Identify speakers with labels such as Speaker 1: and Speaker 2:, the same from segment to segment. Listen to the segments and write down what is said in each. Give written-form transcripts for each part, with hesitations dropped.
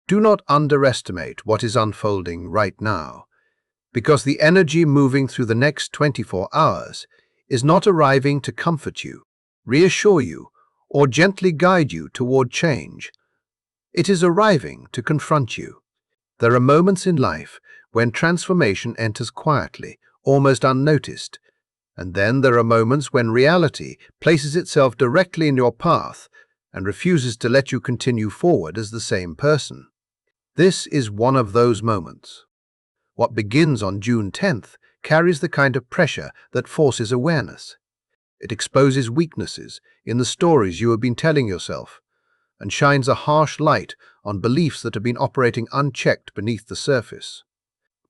Speaker 1: Do not underestimate what is unfolding right now, because the energy moving through the next 24 hours is not arriving to comfort you, reassure you, or gently guide you toward change. It is arriving to confront you. There are moments in life when transformation enters quietly, almost unnoticed, and then there are moments when reality places itself directly in your path and refuses to let you continue forward as the same person. This is one of those moments. What begins on June 10th carries the kind of pressure that forces awareness. It exposes weaknesses in the stories you have been telling yourself and shines a harsh light on beliefs that have been operating unchecked beneath the surface.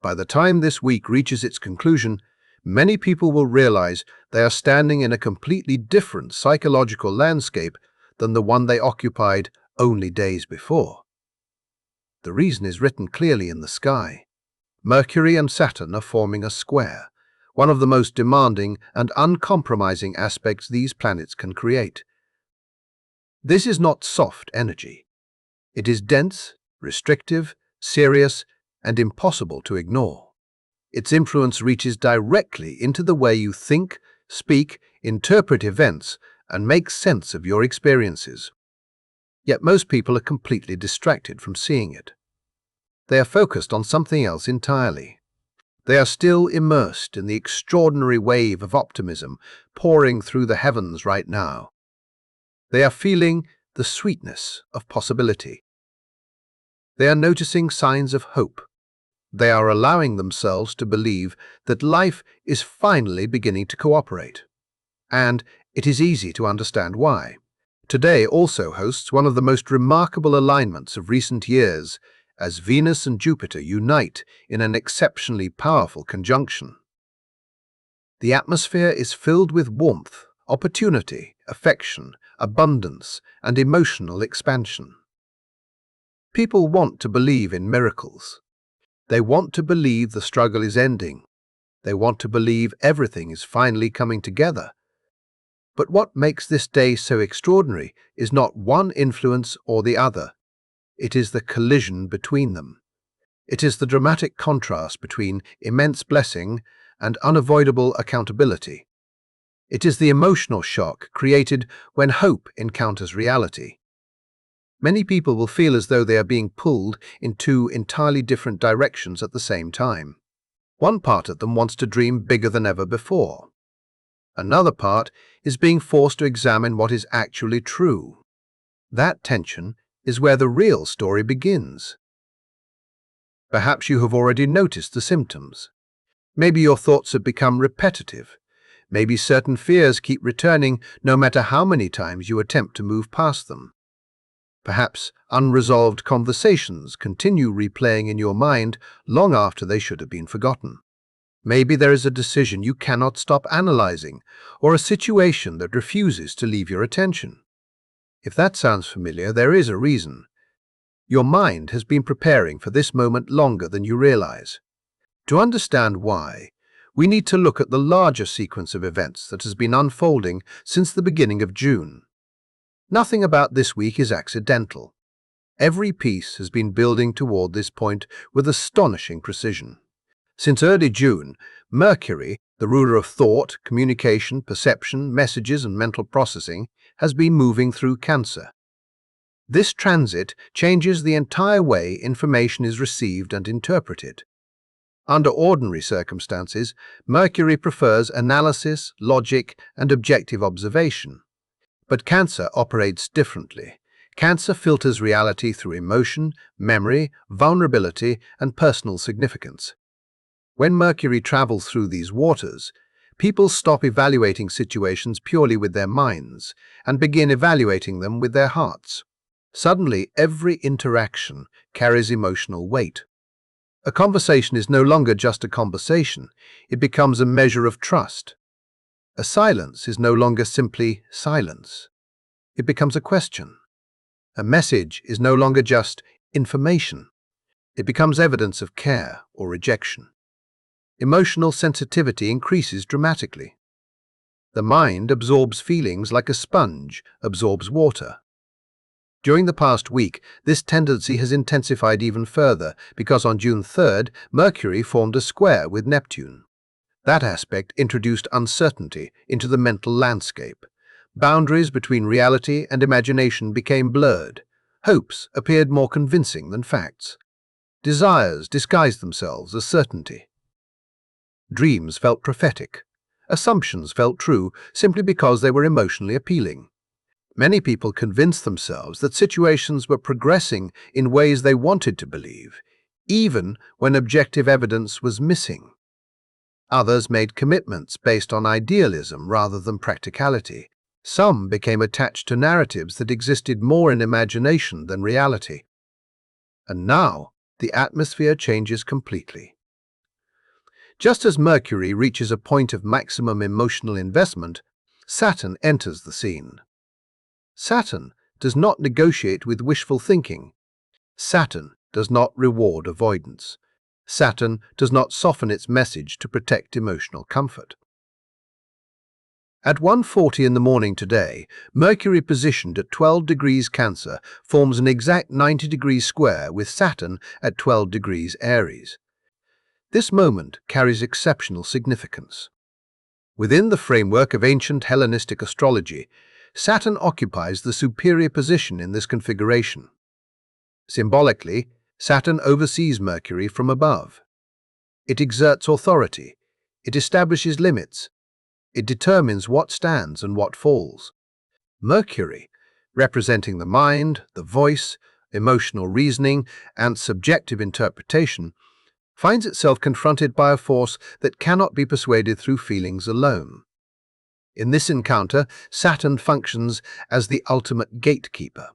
Speaker 1: By the time this week reaches its conclusion, many people will realize they are standing in a completely different psychological landscape than the one they occupied only days before. The reason is written clearly in the sky. Mercury and Saturn are forming a square, one of the most demanding and uncompromising aspects these planets can create. This is not soft energy. It is dense, restrictive, serious, and impossible to ignore. Its influence reaches directly into the way you think, speak, interpret events, and make sense of your experiences. Yet most people are completely distracted from seeing it. They are focused on something else entirely. They are still immersed in the extraordinary wave of optimism pouring through the heavens right now. They are feeling the sweetness of possibility. They are noticing signs of hope. They are allowing themselves to believe that life is finally beginning to cooperate. And it is easy to understand why. Today also hosts one of the most remarkable alignments of recent years, as Venus and Jupiter unite in an exceptionally powerful conjunction. The atmosphere is filled with warmth, opportunity, affection, abundance, and emotional expansion. People want to believe in miracles. They want to believe the struggle is ending. They want to believe everything is finally coming together. But what makes this day so extraordinary is not one influence or the other. It is the collision between them. It is the dramatic contrast between immense blessing and unavoidable accountability. It is the emotional shock created when hope encounters reality. Many people will feel as though they are being pulled in two entirely different directions at the same time. One part of them wants to dream bigger than ever before. Another part is being forced to examine what is actually true. That tension is where the real story begins. Perhaps you have already noticed the symptoms. Maybe your thoughts have become repetitive. Maybe certain fears keep returning no matter how many times you attempt to move past them. Perhaps unresolved conversations continue replaying in your mind long after they should have been forgotten. Maybe there is a decision you cannot stop analyzing, or a situation that refuses to leave your attention. If that sounds familiar, there is a reason. Your mind has been preparing for this moment longer than you realize. To understand why, we need to look at the larger sequence of events that has been unfolding since the beginning of June. Nothing about this week is accidental. Every piece has been building toward this point with astonishing precision. Since early June, Mercury, the ruler of thought, communication, perception, messages, and mental processing, has been moving through Cancer. This transit changes the entire way information is received and interpreted. Under ordinary circumstances, Mercury prefers analysis, logic, and objective observation. But Cancer operates differently. Cancer filters reality through emotion, memory, vulnerability, and personal significance. When Mercury travels through these waters, people stop evaluating situations purely with their minds and begin evaluating them with their hearts. Suddenly, every interaction carries emotional weight. A conversation is no longer just a conversation, it becomes a measure of trust. A silence is no longer simply silence. It becomes a question. A message is no longer just information. It becomes evidence of care or rejection. Emotional sensitivity increases dramatically. The mind absorbs feelings like a sponge absorbs water. During the past week, this tendency has intensified even further because on June 3rd, Mercury formed a square with Neptune. That aspect introduced uncertainty into the mental landscape. Boundaries between reality and imagination became blurred. Hopes appeared more convincing than facts. Desires disguised themselves as certainty. Dreams felt prophetic. Assumptions felt true simply because they were emotionally appealing. Many people convinced themselves that situations were progressing in ways they wanted to believe, even when objective evidence was missing. Others made commitments based on idealism rather than practicality. Some became attached to narratives that existed more in imagination than reality. And now, the atmosphere changes completely. Just as Mercury reaches a point of maximum emotional investment, Saturn enters the scene. Saturn does not negotiate with wishful thinking. Saturn does not reward avoidance. Saturn does not soften its message to protect emotional comfort. At 1:40 in the morning today, Mercury positioned at 12 degrees Cancer forms an exact 90-degree square with Saturn at 12 degrees Aries. This moment carries exceptional significance. Within the framework of ancient Hellenistic astrology, Saturn occupies the superior position in this configuration. Symbolically, Saturn oversees Mercury from above. It exerts authority. It establishes limits. It determines what stands and what falls. Mercury, representing the mind, the voice, emotional reasoning, and subjective interpretation, finds itself confronted by a force that cannot be persuaded through feelings alone. In this encounter, Saturn functions as the ultimate gatekeeper.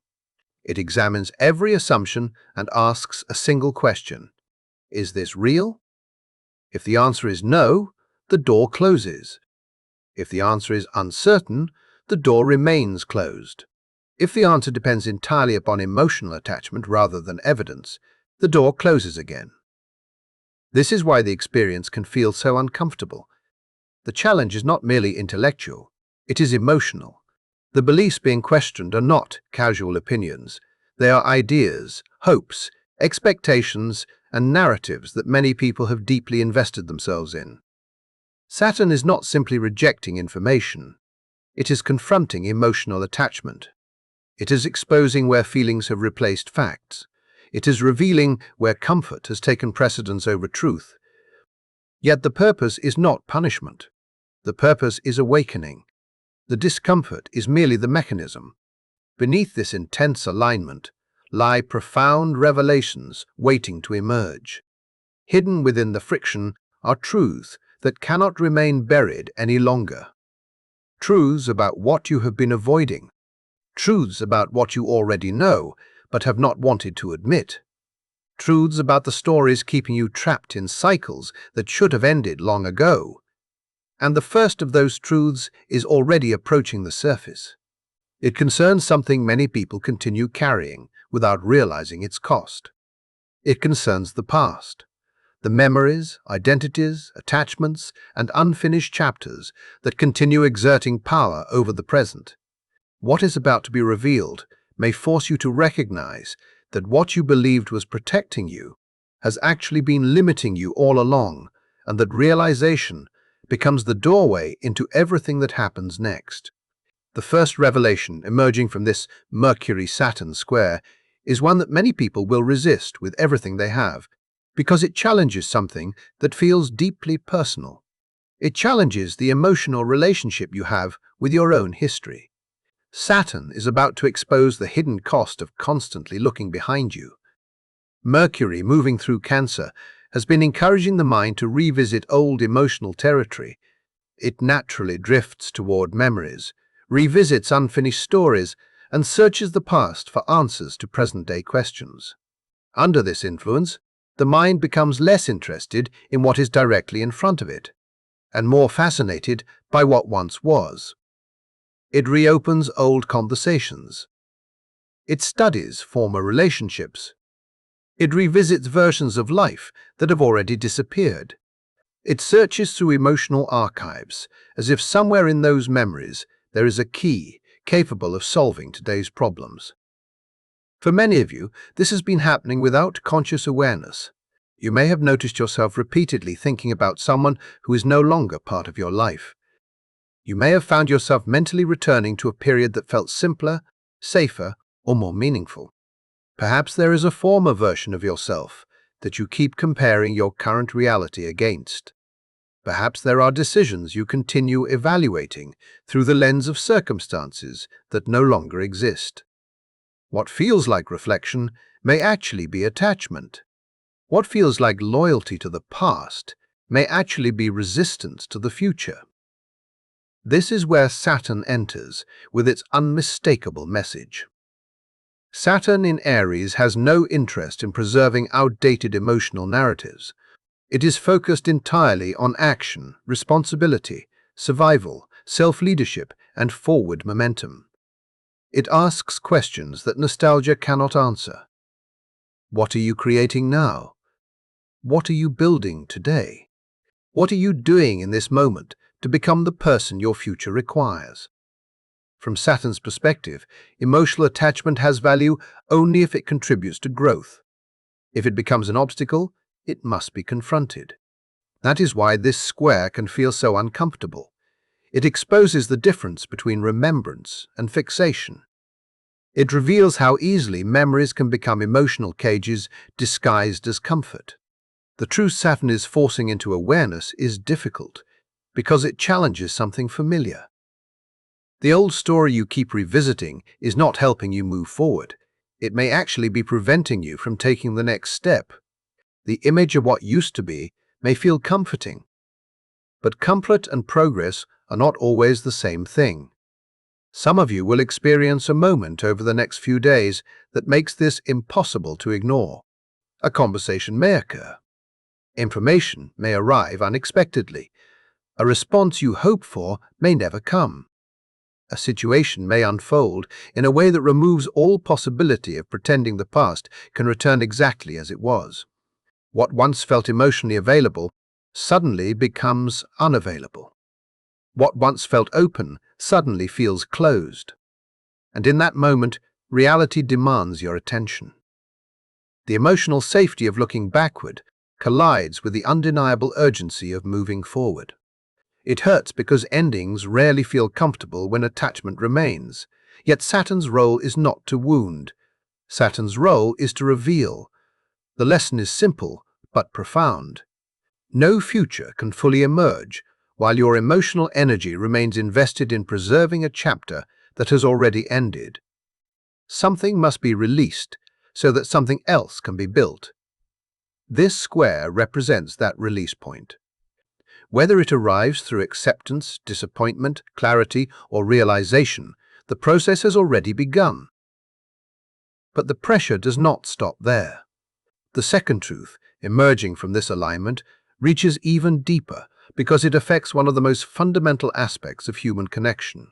Speaker 1: It examines every assumption and asks a single question: is this real? If the answer is no, the door closes. If the answer is uncertain, the door remains closed. If the answer depends entirely upon emotional attachment rather than evidence, the door closes again. This is why the experience can feel so uncomfortable. The challenge is not merely intellectual, it is emotional. The beliefs being questioned are not casual opinions. They are ideas, hopes, expectations, and narratives that many people have deeply invested themselves in. Saturn is not simply rejecting information. It is confronting emotional attachment. It is exposing where feelings have replaced facts. It is revealing where comfort has taken precedence over truth. Yet the purpose is not punishment. The purpose is awakening. The discomfort is merely the mechanism. Beneath this intense alignment lie profound revelations waiting to emerge. Hidden within the friction are truths that cannot remain buried any longer. Truths about what you have been avoiding. Truths about what you already know but have not wanted to admit. Truths about the stories keeping you trapped in cycles that should have ended long ago. And the first of those truths is already approaching the surface. It concerns something many people continue carrying without realizing its cost. It concerns the past. The memories, identities, attachments, and unfinished chapters that continue exerting power over the present. What is about to be revealed may force you to recognize that what you believed was protecting you has actually been limiting you all along, and that realization becomes the doorway into everything that happens next. The first revelation emerging from this Mercury-Saturn square is one that many people will resist with everything they have, because it challenges something that feels deeply personal. It challenges the emotional relationship you have with your own history. Saturn is about to expose the hidden cost of constantly looking behind you. Mercury, moving through Cancer, has been encouraging the mind to revisit old emotional territory. It naturally drifts toward memories, revisits unfinished stories, and searches the past for answers to present-day questions. Under this influence, the mind becomes less interested in what is directly in front of it, and more fascinated by what once was. It reopens old conversations. It studies former relationships. It revisits versions of life that have already disappeared. It searches through emotional archives, as if somewhere in those memories there is a key capable of solving today's problems. For many of you, this has been happening without conscious awareness. You may have noticed yourself repeatedly thinking about someone who is no longer part of your life. You may have found yourself mentally returning to a period that felt simpler, safer, or more meaningful. Perhaps there is a former version of yourself that you keep comparing your current reality against. Perhaps there are decisions you continue evaluating through the lens of circumstances that no longer exist. What feels like reflection may actually be attachment. What feels like loyalty to the past may actually be resistance to the future. This is where Saturn enters with its unmistakable message. Saturn in Aries has no interest in preserving outdated emotional narratives. It is focused entirely on action, responsibility, survival, self-leadership, and forward momentum. It asks questions that nostalgia cannot answer. What are you creating now? What are you building today? What are you doing in this moment to become the person your future requires? From Saturn's perspective, emotional attachment has value only if it contributes to growth. If it becomes an obstacle, it must be confronted. That is why this square can feel so uncomfortable. It exposes the difference between remembrance and fixation. It reveals how easily memories can become emotional cages disguised as comfort. The truth Saturn is forcing into awareness is difficult because it challenges something familiar. The old story you keep revisiting is not helping you move forward. It may actually be preventing you from taking the next step. The image of what used to be may feel comforting, but comfort and progress are not always the same thing. Some of you will experience a moment over the next few days that makes this impossible to ignore. A conversation may occur. Information may arrive unexpectedly. A response you hope for may never come. A situation may unfold in a way that removes all possibility of pretending the past can return exactly as it was. What once felt emotionally available suddenly becomes unavailable. What once felt open suddenly feels closed. And in that moment, reality demands your attention. The emotional safety of looking backward collides with the undeniable urgency of moving forward. It hurts because endings rarely feel comfortable when attachment remains. Yet Saturn's role is not to wound. Saturn's role is to reveal. The lesson is simple but profound. No future can fully emerge while your emotional energy remains invested in preserving a chapter that has already ended. Something must be released so that something else can be built. This square represents that release point. Whether it arrives through acceptance, disappointment, clarity, or realization, the process has already begun. But the pressure does not stop there. The second truth, emerging from this alignment, reaches even deeper because it affects one of the most fundamental aspects of human connection.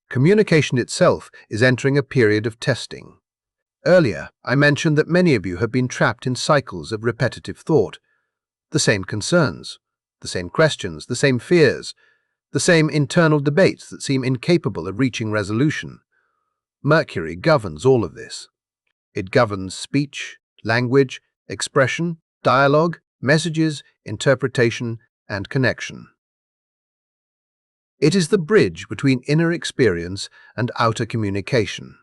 Speaker 1: Communication itself is entering a period of testing. Earlier, I mentioned that many of you have been trapped in cycles of repetitive thought. The same concerns, the same questions, the same fears, the same internal debates that seem incapable of reaching resolution. Mercury governs all of this. It governs speech, language, expression, dialogue, messages, interpretation, and connection. It is the bridge between inner experience and outer communication.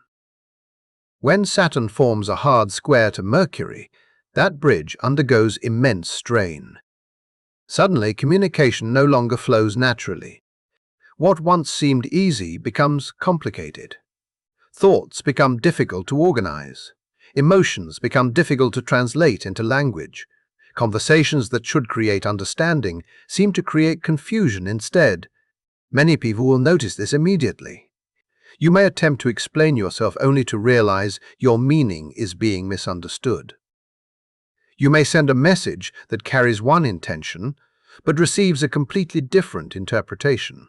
Speaker 1: When Saturn forms a hard square to Mercury, that bridge undergoes immense strain. Suddenly, communication no longer flows naturally. What once seemed easy becomes complicated. Thoughts become difficult to organize. Emotions become difficult to translate into language. Conversations that should create understanding seem to create confusion instead. Many people will notice this immediately. You may attempt to explain yourself only to realize your meaning is being misunderstood. You may send a message that carries one intention, but receives a completely different interpretation.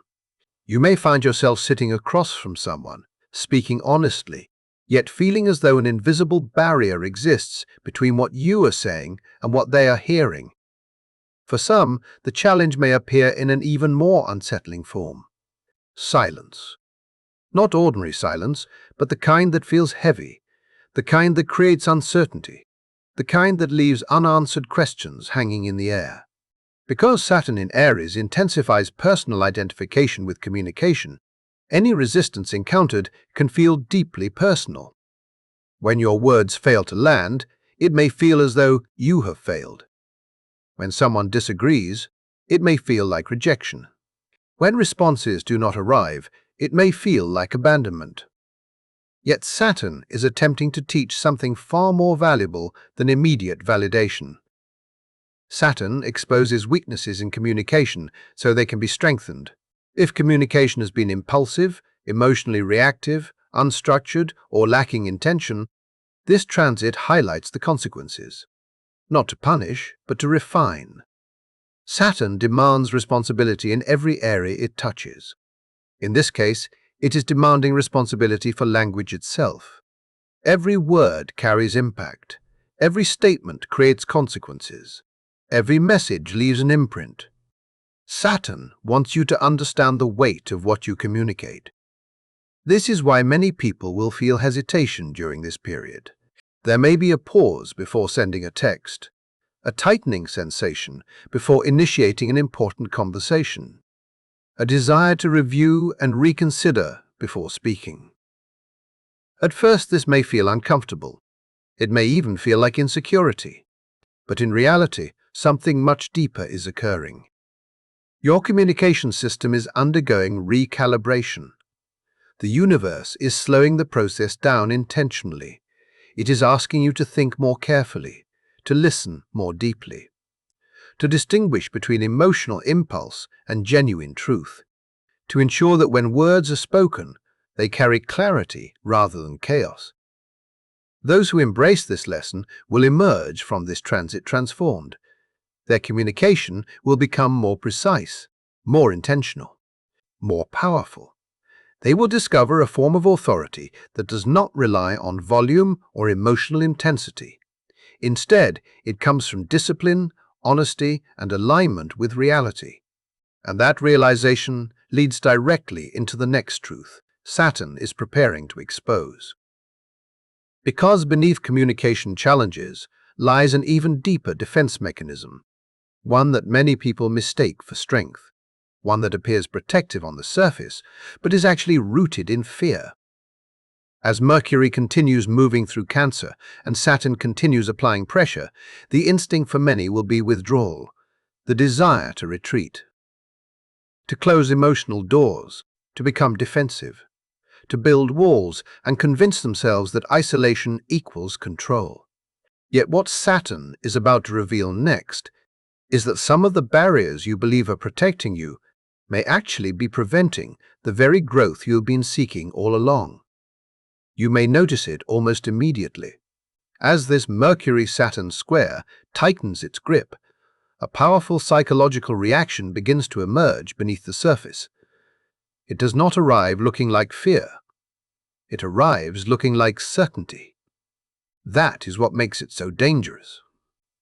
Speaker 1: You may find yourself sitting across from someone, speaking honestly, yet feeling as though an invisible barrier exists between what you are saying and what they are hearing. For some, the challenge may appear in an even more unsettling form: silence. Not ordinary silence, but the kind that feels heavy, the kind that creates uncertainty, the kind that leaves unanswered questions hanging in the air. Because Saturn in Aries intensifies personal identification with communication, any resistance encountered can feel deeply personal. When your words fail to land, it may feel as though you have failed. When someone disagrees, it may feel like rejection. When responses do not arrive, it may feel like abandonment. Yet Saturn is attempting to teach something far more valuable than immediate validation. Saturn exposes weaknesses in communication so they can be strengthened. If communication has been impulsive, emotionally reactive, unstructured, or lacking intention, this transit highlights the consequences. Not to punish, but to refine. Saturn demands responsibility in every area it touches. In this case, it is demanding responsibility for language itself. Every word carries impact. Every statement creates consequences. Every message leaves an imprint. Saturn wants you to understand the weight of what you communicate. This is why many people will feel hesitation during this period. There may be a pause before sending a text, a tightening sensation before initiating an important conversation, a desire to review and reconsider before speaking. At first, this may feel uncomfortable. It may even feel like insecurity. But in reality, something much deeper is occurring. Your communication system is undergoing recalibration. The universe is slowing the process down intentionally. It is asking you to think more carefully, to listen more deeply, to distinguish between emotional impulse and genuine truth, to ensure that when words are spoken, they carry clarity rather than chaos. Those who embrace this lesson will emerge from this transit transformed. Their communication will become more precise, more intentional, more powerful. They will discover a form of authority that does not rely on volume or emotional intensity. Instead, it comes from discipline, honesty, and alignment with reality. And that realization leads directly into the next truth Saturn is preparing to expose. Because beneath communication challenges lies an even deeper defense mechanism, one that many people mistake for strength, one that appears protective on the surface, but is actually rooted in fear. As Mercury continues moving through Cancer and Saturn continues applying pressure, the instinct for many will be withdrawal, the desire to retreat, to close emotional doors, to become defensive, to build walls and convince themselves that isolation equals control. Yet what Saturn is about to reveal next is that some of the barriers you believe are protecting you may actually be preventing the very growth you've been seeking all along. You may notice it almost immediately. As this Mercury-Saturn square tightens its grip, a powerful psychological reaction begins to emerge beneath the surface. It does not arrive looking like fear. It arrives looking like certainty. That is what makes it so dangerous.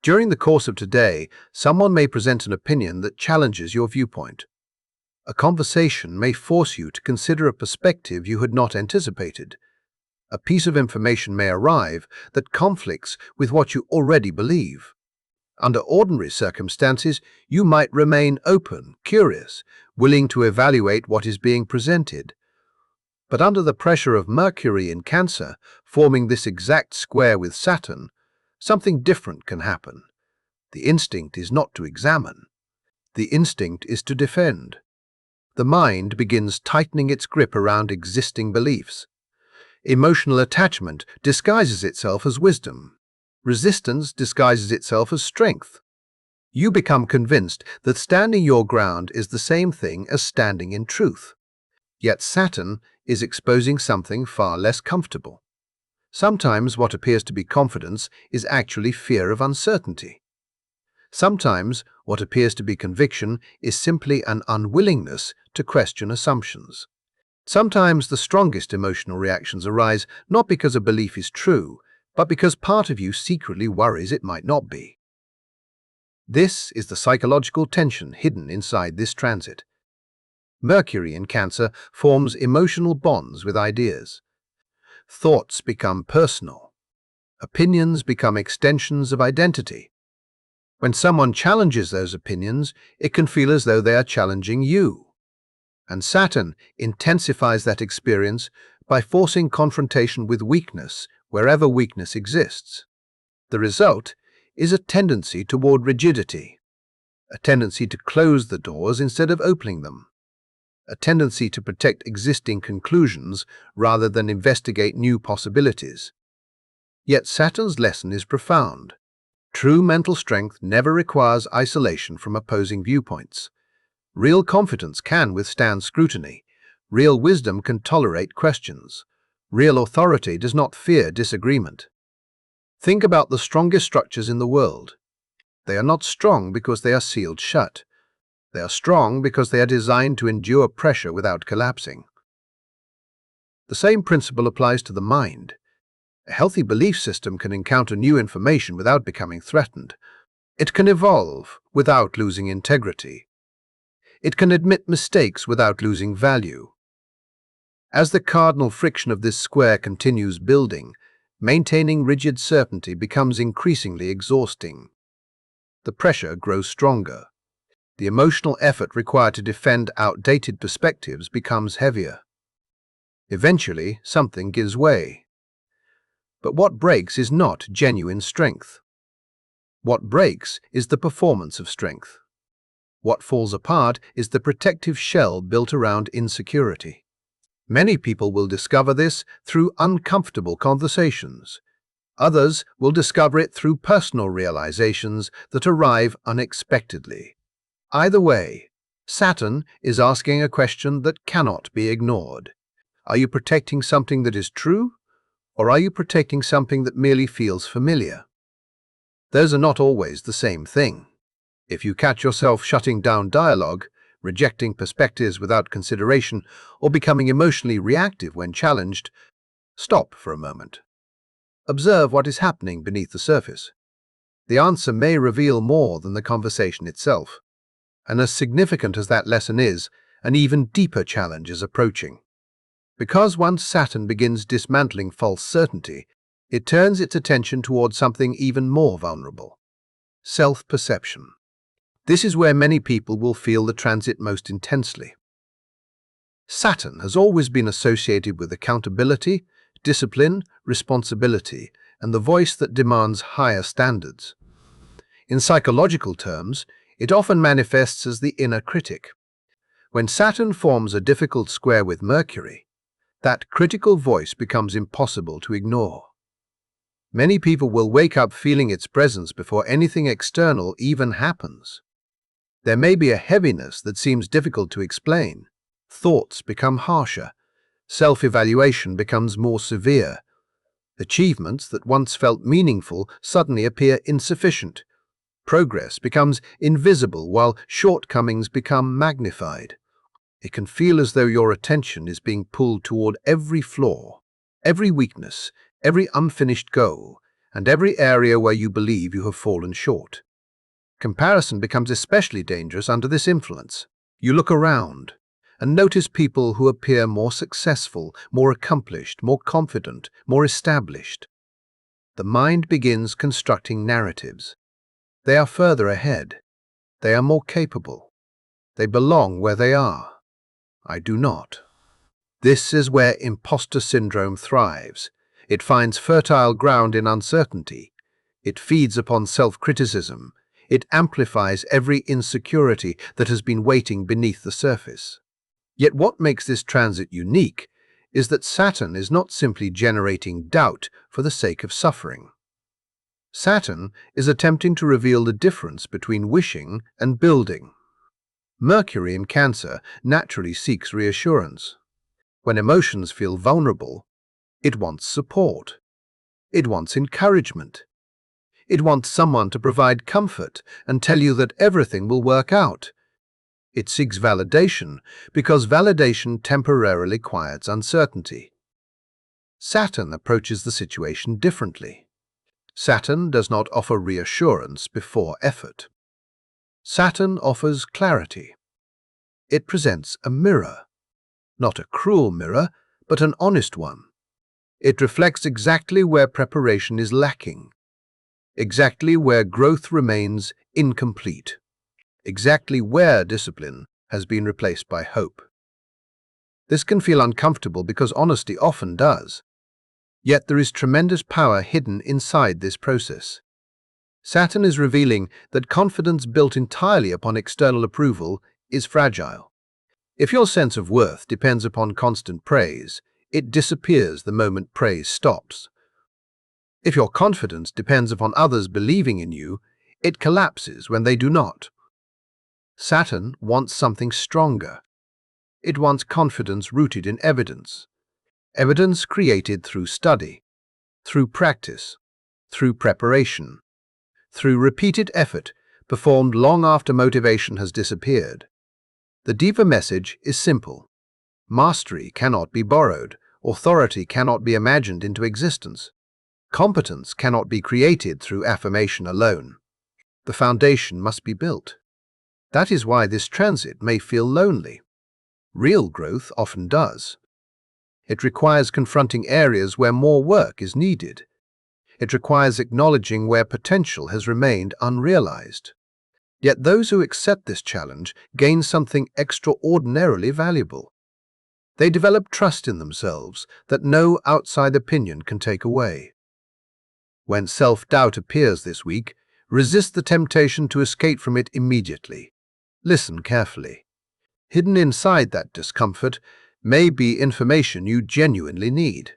Speaker 1: During the course of today, someone may present an opinion that challenges your viewpoint. A conversation may force you to consider a perspective you had not anticipated. A piece of information may arrive that conflicts with what you already believe. Under ordinary circumstances, you might remain open, curious, willing to evaluate what is being presented. But under the pressure of Mercury in Cancer, forming this exact square with Saturn, something different can happen. The instinct is not to examine. The instinct is to defend. The mind begins tightening its grip around existing beliefs. Emotional attachment disguises itself as wisdom. Resistance disguises itself as strength. You become convinced that standing your ground is the same thing as standing in truth. Yet Saturn is exposing something far less comfortable. Sometimes what appears to be confidence is actually fear of uncertainty. Sometimes what appears to be conviction is simply an unwillingness to question assumptions. Sometimes the strongest emotional reactions arise not because a belief is true, but because part of you secretly worries it might not be. This is the psychological tension hidden inside this transit. Mercury in Cancer forms emotional bonds with ideas. Thoughts become personal. Opinions become extensions of identity. When someone challenges those opinions, it can feel as though they are challenging you. And Saturn intensifies that experience by forcing confrontation with weakness wherever weakness exists. The result is a tendency toward rigidity, a tendency to close the doors instead of opening them, a tendency to protect existing conclusions rather than investigate new possibilities. Yet Saturn's lesson is profound. True mental strength never requires isolation from opposing viewpoints. Real confidence can withstand scrutiny. Real wisdom can tolerate questions. Real authority does not fear disagreement. Think about the strongest structures in the world. They are not strong because they are sealed shut. They are strong because they are designed to endure pressure without collapsing. The same principle applies to the mind. A healthy belief system can encounter new information without becoming threatened. It can evolve without losing integrity. It can admit mistakes without losing value. As the cardinal friction of this square continues building, maintaining rigid certainty becomes increasingly exhausting. The pressure grows stronger. The emotional effort required to defend outdated perspectives becomes heavier. Eventually, something gives way. But what breaks is not genuine strength. What breaks is the performance of strength. What falls apart is the protective shell built around insecurity. Many people will discover this through uncomfortable conversations. Others will discover it through personal realizations that arrive unexpectedly. Either way, Saturn is asking a question that cannot be ignored. Are you protecting something that is true, or are you protecting something that merely feels familiar? Those are not always the same thing. If you catch yourself shutting down dialogue, rejecting perspectives without consideration, or becoming emotionally reactive when challenged, stop for a moment. Observe what is happening beneath the surface. The answer may reveal more than the conversation itself. And as significant as that lesson is, an even deeper challenge is approaching. Because once Saturn begins dismantling false certainty, it turns its attention towards something even more vulnerable: self-perception. This is where many people will feel the transit most intensely. Saturn has always been associated with accountability, discipline, responsibility, and the voice that demands higher standards. In psychological terms, it often manifests as the inner critic. When Saturn forms a difficult square with Mercury, that critical voice becomes impossible to ignore. Many people will wake up feeling its presence before anything external even happens. There may be a heaviness that seems difficult to explain. Thoughts become harsher. Self-evaluation becomes more severe. Achievements that once felt meaningful suddenly appear insufficient. Progress becomes invisible while shortcomings become magnified. It can feel as though your attention is being pulled toward every flaw, every weakness, every unfinished goal, and every area where you believe you have fallen short. Comparison becomes especially dangerous under this influence. You look around and notice people who appear more successful, more accomplished, more confident, more established. The mind begins constructing narratives. They are further ahead. They are more capable. They belong where they are. I do not. This is where imposter syndrome thrives. It finds fertile ground in uncertainty. It feeds upon self-criticism. It amplifies every insecurity that has been waiting beneath the surface. Yet what makes this transit unique is that Saturn is not simply generating doubt for the sake of suffering. Saturn is attempting to reveal the difference between wishing and building. Mercury in Cancer naturally seeks reassurance. When emotions feel vulnerable, it wants support. It wants encouragement. It wants someone to provide comfort and tell you that everything will work out. It seeks validation because validation temporarily quiets uncertainty. Saturn approaches the situation differently. Saturn does not offer reassurance before effort. Saturn offers clarity. It presents a mirror, not a cruel mirror, but an honest one. It reflects exactly where preparation is lacking, exactly where growth remains incomplete, exactly where discipline has been replaced by hope. This can feel uncomfortable because honesty often does. Yet there is tremendous power hidden inside this process. Saturn is revealing that confidence built entirely upon external approval is fragile. If your sense of worth depends upon constant praise, it disappears the moment praise stops. If your confidence depends upon others believing in you, it collapses when they do not. Saturn wants something stronger. It wants confidence rooted in evidence. Evidence created through study, through practice, through preparation, through repeated effort performed long after motivation has disappeared. The deeper message is simple. Mastery cannot be borrowed. Authority cannot be imagined into existence. Competence cannot be created through affirmation alone. The foundation must be built. That is why this transit may feel lonely. Real growth often does. It requires confronting areas where more work is needed. It requires acknowledging where potential has remained unrealized. Yet those who accept this challenge gain something extraordinarily valuable. They develop trust in themselves that no outside opinion can take away. When self-doubt appears this week, resist the temptation to escape from it immediately. Listen carefully. Hidden inside that discomfort may be information you genuinely need.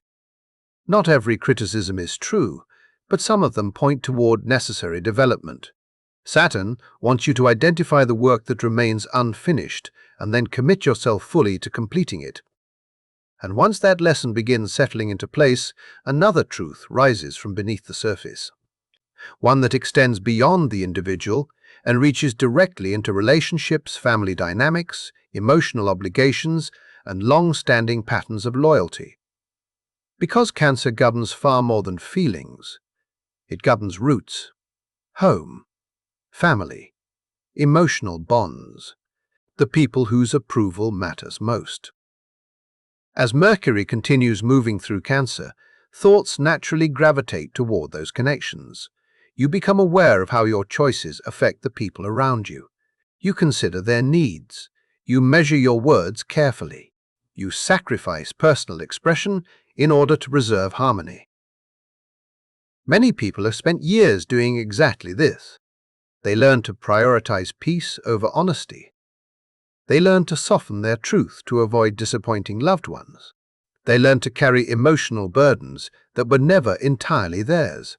Speaker 1: Not every criticism is true, but some of them point toward necessary development. Saturn wants you to identify the work that remains unfinished and then commit yourself fully to completing it. And once that lesson begins settling into place, another truth rises from beneath the surface. One that extends beyond the individual and reaches directly into relationships, family dynamics, emotional obligations, and long-standing patterns of loyalty. Because Cancer governs far more than feelings, it governs roots, home, family, emotional bonds, the people whose approval matters most. As Mercury continues moving through Cancer, thoughts naturally gravitate toward those connections. You become aware of how your choices affect the people around you. You consider their needs. You measure your words carefully. You sacrifice personal expression in order to preserve harmony. Many people have spent years doing exactly this. They learn to prioritize peace over honesty. They learn to soften their truth to avoid disappointing loved ones. They learn to carry emotional burdens that were never entirely theirs.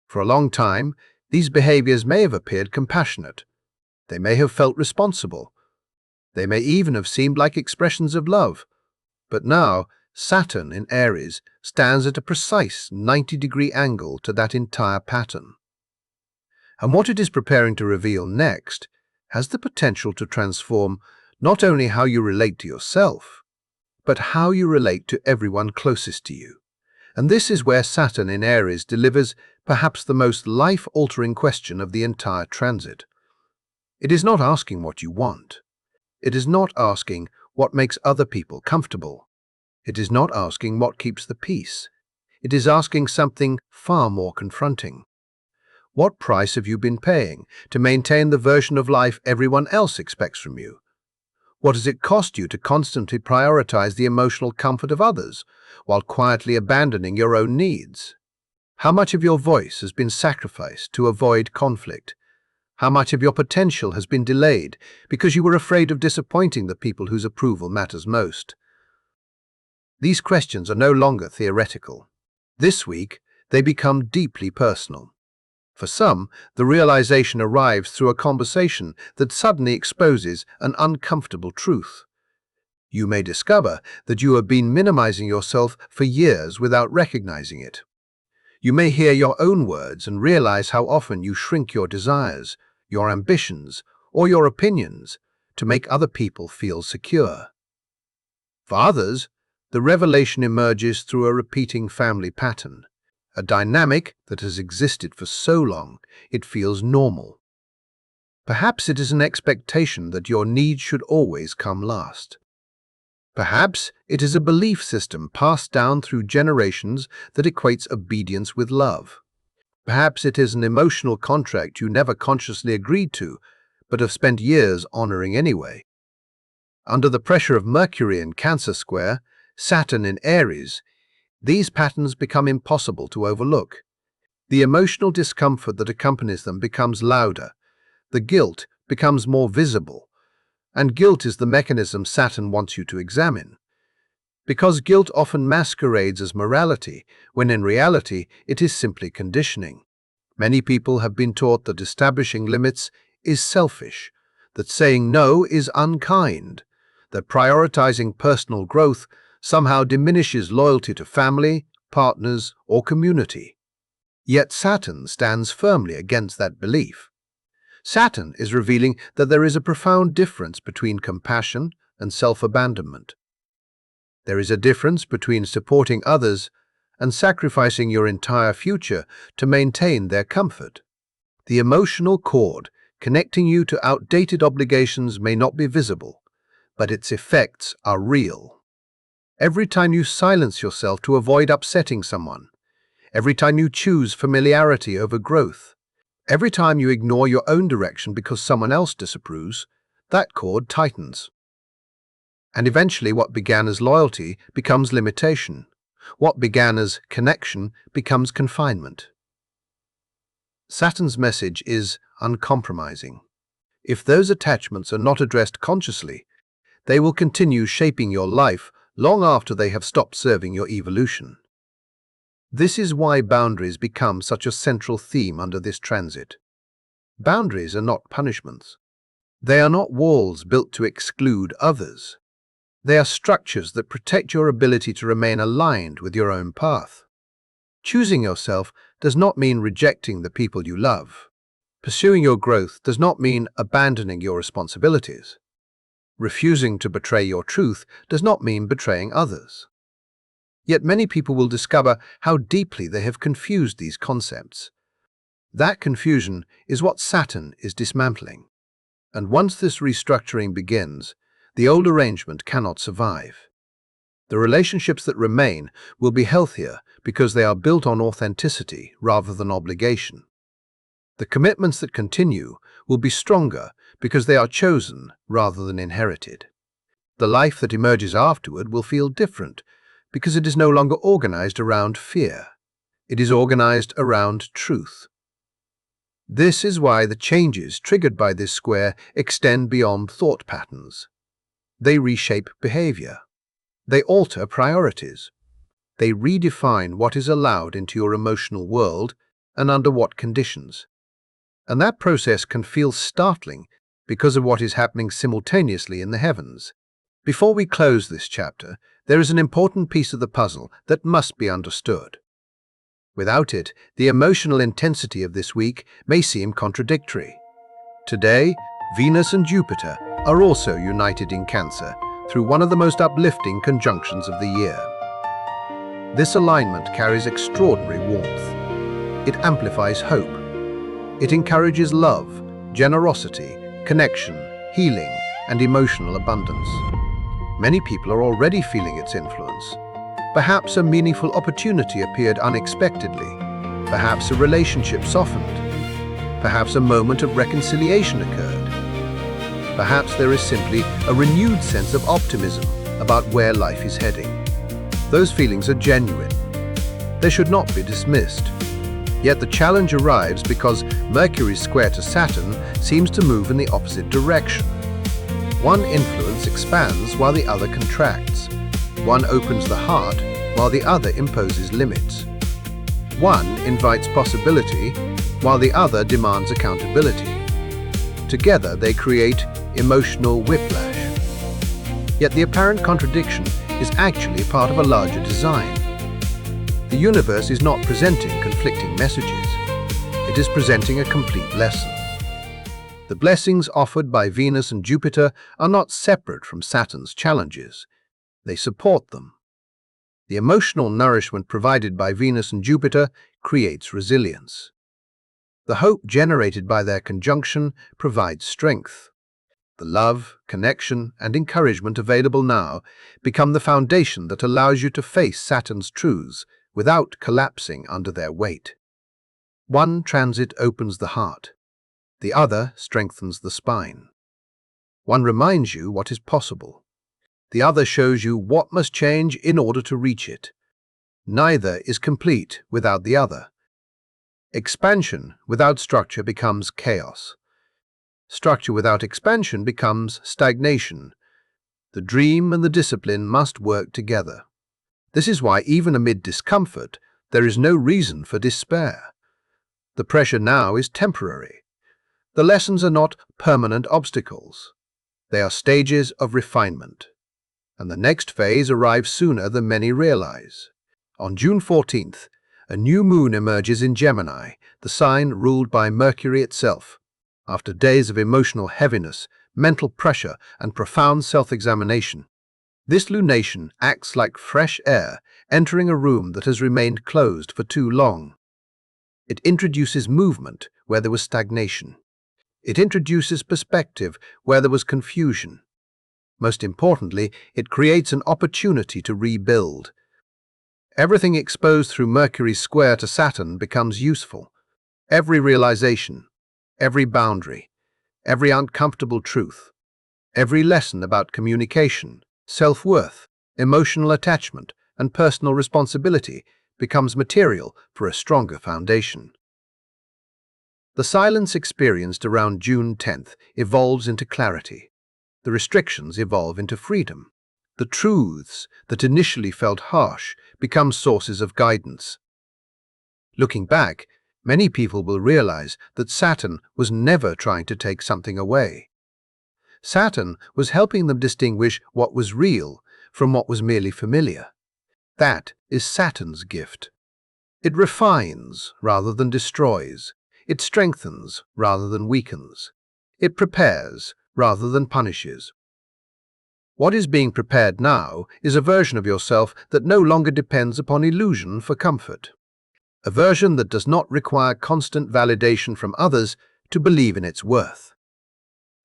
Speaker 1: For a long time, these behaviors may have appeared compassionate. They may have felt responsible. They may even have seemed like expressions of love. But now, Saturn in Aries stands at a precise 90-degree angle to that entire pattern. And what it is preparing to reveal next has the potential to transform not only how you relate to yourself, but how you relate to everyone closest to you. And this is where Saturn in Aries delivers perhaps the most life-altering question of the entire transit. It is not asking what you want. It is not asking what makes other people comfortable. It is not asking what keeps the peace. It is asking something far more confronting. What price have you been paying to maintain the version of life everyone else expects from you? What does it cost you to constantly prioritize the emotional comfort of others while quietly abandoning your own needs? How much of your voice has been sacrificed to avoid conflict? How much of your potential has been delayed because you were afraid of disappointing the people whose approval matters most? These questions are no longer theoretical. This week, they become deeply personal. For some, the realization arrives through a conversation that suddenly exposes an uncomfortable truth. You may discover that you have been minimizing yourself for years without recognizing it. You may hear your own words and realize how often you shrink your desires, your ambitions, or your opinions to make other people feel secure. For others, the revelation emerges through a repeating family pattern, a dynamic that has existed for so long it feels normal. Perhaps it is an expectation that your needs should always come last. Perhaps it is a belief system passed down through generations that equates obedience with love. Perhaps it is an emotional contract you never consciously agreed to, but have spent years honoring anyway. Under the pressure of Mercury in Cancer Square, Saturn in Aries, these patterns become impossible to overlook. The emotional discomfort that accompanies them becomes louder. The guilt becomes more visible. And guilt is the mechanism Saturn wants you to examine. Because guilt often masquerades as morality, when in reality it is simply conditioning. Many people have been taught that establishing limits is selfish, that saying no is unkind, that prioritizing personal growth somehow diminishes loyalty to family, partners, or community. Yet Saturn stands firmly against that belief. Saturn is revealing that there is a profound difference between compassion and self-abandonment. There is a difference between supporting others and sacrificing your entire future to maintain their comfort. The emotional cord connecting you to outdated obligations may not be visible, but its effects are real. Every time you silence yourself to avoid upsetting someone, every time you choose familiarity over growth, every time you ignore your own direction because someone else disapproves, that cord tightens. And eventually what began as loyalty becomes limitation. What began as connection becomes confinement. Saturn's message is uncompromising. If those attachments are not addressed consciously, they will continue shaping your life long after they have stopped serving your evolution. This is why boundaries become such a central theme under this transit. Boundaries are not punishments. They are not walls built to exclude others. They are structures that protect your ability to remain aligned with your own path. Choosing yourself does not mean rejecting the people you love. Pursuing your growth does not mean abandoning your responsibilities. Refusing to betray your truth does not mean betraying others. Yet many people will discover how deeply they have confused these concepts. That confusion is what Saturn is dismantling. And once this restructuring begins, the old arrangement cannot survive. The relationships that remain will be healthier because they are built on authenticity rather than obligation. The commitments that continue will be stronger because they are chosen rather than inherited. The life that emerges afterward will feel different because it is no longer organized around fear. It is organized around truth. This is why the changes triggered by this square extend beyond thought patterns. They reshape behavior. They alter priorities. They redefine what is allowed into your emotional world and under what conditions. And that process can feel startling because of what is happening simultaneously in the heavens. Before we close this chapter, there is an important piece of the puzzle that must be understood. Without it, the emotional intensity of this week may seem contradictory. Today, Venus and Jupiter are also united in Cancer through one of the most uplifting conjunctions of the year. This alignment carries extraordinary warmth. It amplifies hope. It encourages love, generosity, connection, healing, and emotional abundance. Many people are already feeling its influence. Perhaps a meaningful opportunity appeared unexpectedly. Perhaps a relationship softened. Perhaps a moment of reconciliation occurred. Perhaps there is simply a renewed sense of optimism about where life is heading. Those feelings are genuine. They should not be dismissed. Yet the challenge arrives because Mercury square to Saturn seems to move in the opposite direction. One influence expands while the other contracts. One opens the heart while the other imposes limits. One invites possibility while the other demands accountability. Together they create emotional whiplash. Yet the apparent contradiction is actually part of a larger design. The universe is not presenting conflicting messages. It is presenting a complete lesson. The blessings offered by Venus and Jupiter are not separate from Saturn's challenges. They support them. The emotional nourishment provided by Venus and Jupiter creates resilience. The hope generated by their conjunction provides strength. The love, connection, and encouragement available now become the foundation that allows you to face Saturn's truths without collapsing under their weight. One transit opens the heart. The other strengthens the spine. One reminds you what is possible. The other shows you what must change in order to reach it. Neither is complete without the other. Expansion without structure becomes chaos. Structure without expansion becomes stagnation. The dream and the discipline must work together. This is why, even amid discomfort, there is no reason for despair. The pressure now is temporary. The lessons are not permanent obstacles. They are stages of refinement. And the next phase arrives sooner than many realize. On June 14th, a new moon emerges in Gemini, the sign ruled by Mercury itself. After days of emotional heaviness, mental pressure, and profound self-examination, this lunation acts like fresh air entering a room that has remained closed for too long. It introduces movement where there was stagnation. It introduces perspective where there was confusion. Most importantly, it creates an opportunity to rebuild. Everything exposed through Mercury Square to Saturn becomes useful. Every realization, every boundary, every uncomfortable truth, every lesson about communication, self-worth, emotional attachment, and personal responsibility becomes material for a stronger foundation. The silence experienced around June 10th evolves into clarity. The restrictions evolve into freedom. The truths that initially felt harsh become sources of guidance. Looking back, many people will realize that Saturn was never trying to take something away. Saturn was helping them distinguish what was real from what was merely familiar. That is Saturn's gift. It refines rather than destroys. It strengthens rather than weakens. It prepares rather than punishes. What is being prepared now is a version of yourself that no longer depends upon illusion for comfort. A version that does not require constant validation from others to believe in its worth.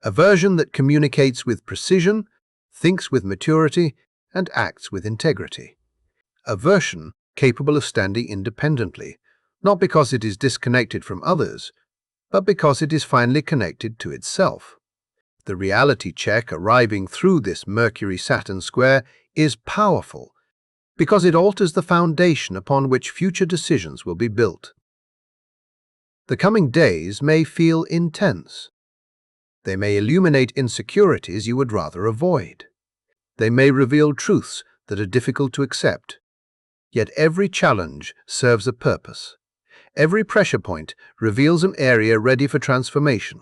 Speaker 1: A version that communicates with precision, thinks with maturity, and acts with integrity. A version capable of standing independently, not because it is disconnected from others, but because it is finally connected to itself. The reality check arriving through this Mercury-Saturn square is powerful because it alters the foundation upon which future decisions will be built. The coming days may feel intense. They may illuminate insecurities you would rather avoid. They may reveal truths that are difficult to accept. Yet every challenge serves a purpose. Every pressure point reveals an area ready for transformation.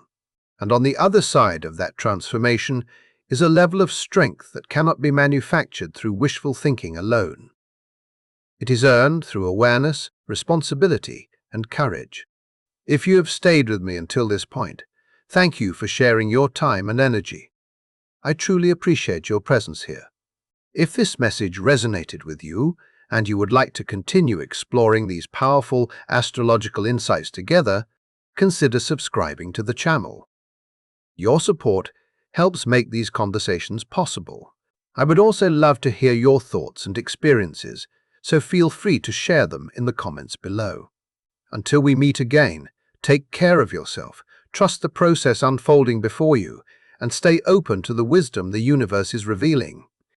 Speaker 1: And on the other side of that transformation is a level of strength that cannot be manufactured through wishful thinking alone. It is earned through awareness, responsibility, and courage. If you have stayed with me until this point, thank you for sharing your time and energy. I truly appreciate your presence here. If this message resonated with you, and you would like to continue exploring these powerful astrological insights together, consider subscribing to the channel. Your support helps make these conversations possible. I would also love to hear your thoughts and experiences, so feel free to share them in the comments below. Until we meet again, take care of yourself, trust the process unfolding before you, and stay open to the wisdom the universe is revealing.